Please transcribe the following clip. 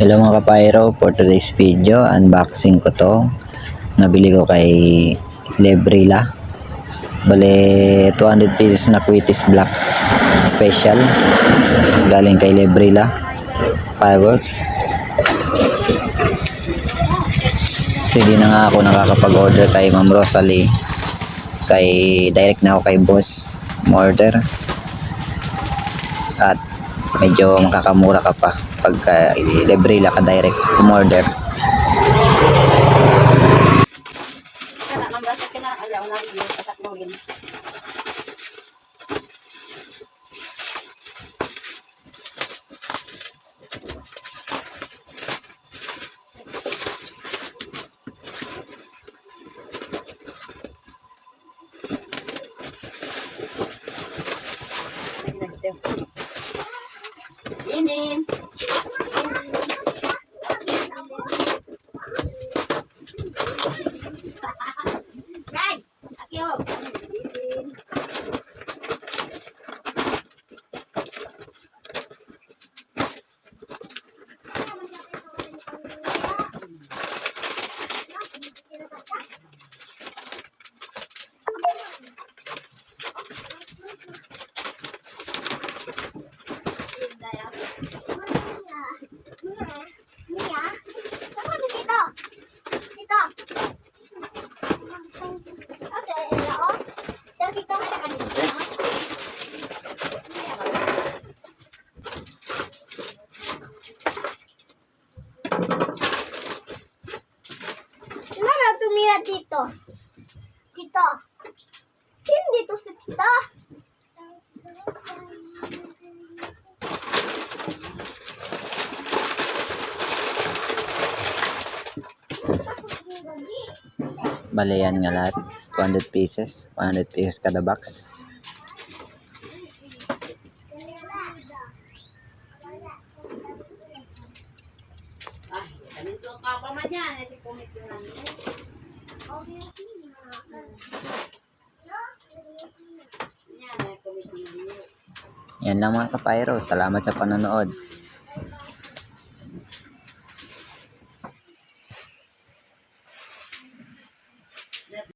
Hello mga kapayro, for today's video, unboxing ko to. Nabili ko kay Lebrila. Bale, 200 pieces na Quitis Black Special. Galing kay Lebrila Fireworks. Sige na nga ako nakakapag-order kay Ma'am Rosalie. Direct na ako kay Boss order. At medyo makakamura ka pa pagka Lebrila ka direct umorder. Inin. Right. Akyo. Tumira dito. Dito. Sino dito si tita? Bale yan nga lahat, 200 pieces, 100 pieces kada box. Yan lang mga kapayro, salamat sa panonood.